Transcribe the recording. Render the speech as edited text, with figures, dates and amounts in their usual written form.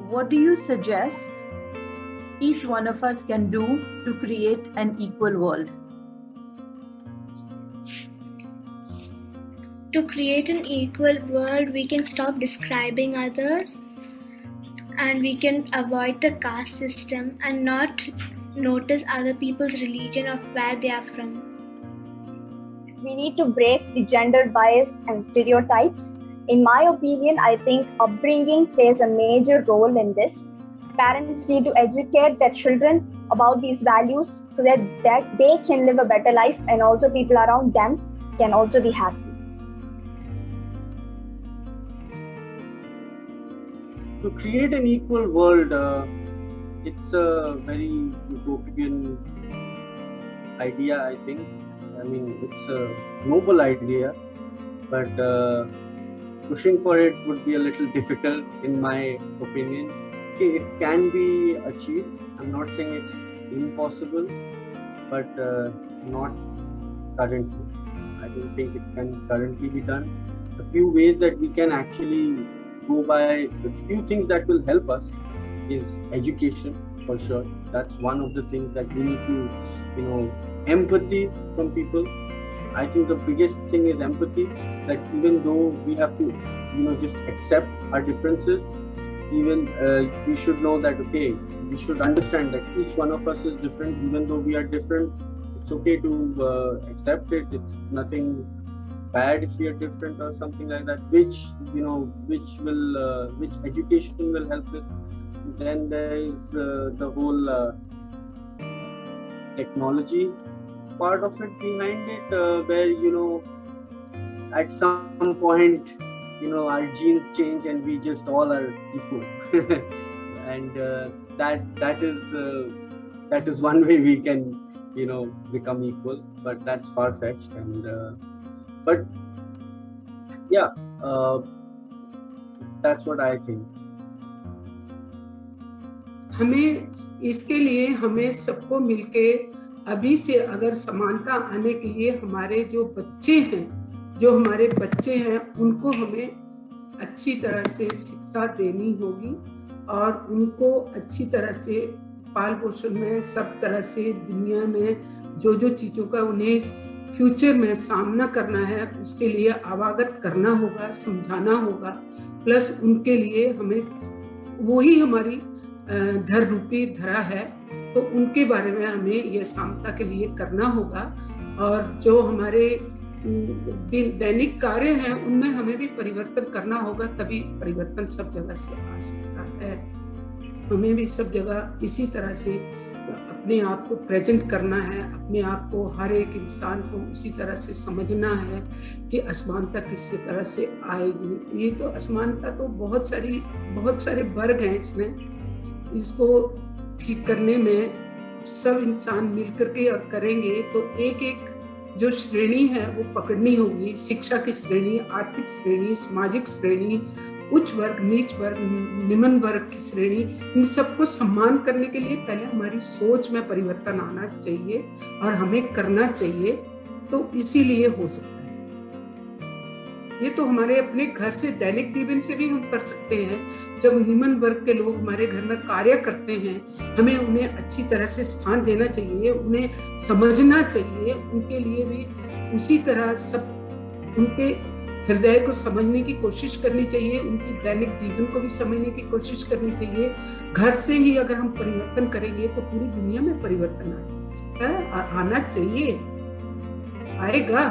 what do you suggest each one of us can do to create an equal world? To create an equal world, we can stop describing others, and we can avoid the caste system and not notice other people's religion or where they are from. We need to break the gender bias and stereotypes. In my opinion, I think upbringing plays a major role in this. Parents need to educate their children about these values so that they can live a better life, and also people around them can also be happy. To create an equal world, it's a very utopian idea, I think. I mean, it's a noble idea, but pushing for it would be a little difficult, in my opinion. It can be achieved. I'm not saying it's impossible, but not currently. I don't think it can currently be done. A few ways that we can actually go by, the few things that will help us is education, for sure. That's one of the things that we need to, empathy from people. I think the biggest thing is empathy, that even though we have to, just accept our differences, even we should know that, okay, we should understand that each one of us is different. Even though we are different, it's okay to accept it. It's nothing bad if we are different or something like that, which education will help with. Then there is the whole technology part of it behind it, where at some point our genes change and we just all are equal. And that is one way we can become equal, but that's far-fetched. And but yeah, that's what I think. हमें इसके लिए हमें सबको मिलके अभी से अगर समानता आने के लिए हमारे जो हमारे बच्चे हैं उनको हमें अच्छी तरह से शिक्षा देनी होगी, और उनको अच्छी तरह से पाल पोषण में सब तरह से दुनिया में जो चीज़ों का उन्हें फ्यूचर में सामना करना है उसके लिए अवगत करना होगा, समझाना होगा। प्लस उनके लिए हमें वही हमारी धर रूपी धरा है, तो उनके बारे में हमें यह समता के लिए करना होगा। और जो हमारे दैनिक कार्य हैं उनमें हमें भी परिवर्तन करना होगा, तभी परिवर्तन सब जगह से आ सकता है। हमें भी सब जगह इसी तरह से अपने आप को प्रेजेंट करना है, अपने आप को हर एक इंसान को उसी तरह से समझना है कि असमानता किस तरह से आएगी। ये तो असमानता तो बहुत सारे वर्ग हैं इसमें, इसको ठीक करने में सब इंसान मिलकर के करेंगे तो एक जो श्रेणी है वो पकड़नी होगी। शिक्षा की श्रेणी, आर्थिक श्रेणी, सामाजिक श्रेणी, उच्च वर्ग, नीच वर्ग, निम्न वर्ग की श्रेणी, इन सबको सम्मान करने के लिए पहले हमारी सोच में परिवर्तन आना चाहिए और हमें करना चाहिए, तो इसीलिए हो सकता है। ये तो हमारे अपने घर से, दैनिक जीवन से भी हम कर सकते हैं। जब निम्न वर्ग के लोग हमारे घर में कार्य करते हैं, हमें उन्हें अच्छी तरह से स्थान देना चाहिए, उन्हें समझना चाहिए, उनके लिए भी उसी तरह सब उनके हृदय को समझने की कोशिश करनी चाहिए, उनकी दैनिक जीवन को भी समझने की कोशिश करनी चाहिए। घर से ही अगर हम परिवर्तन करेंगे तो पूरी दुनिया में परिवर्तन आ सकता है, आना चाहिए, आएगा।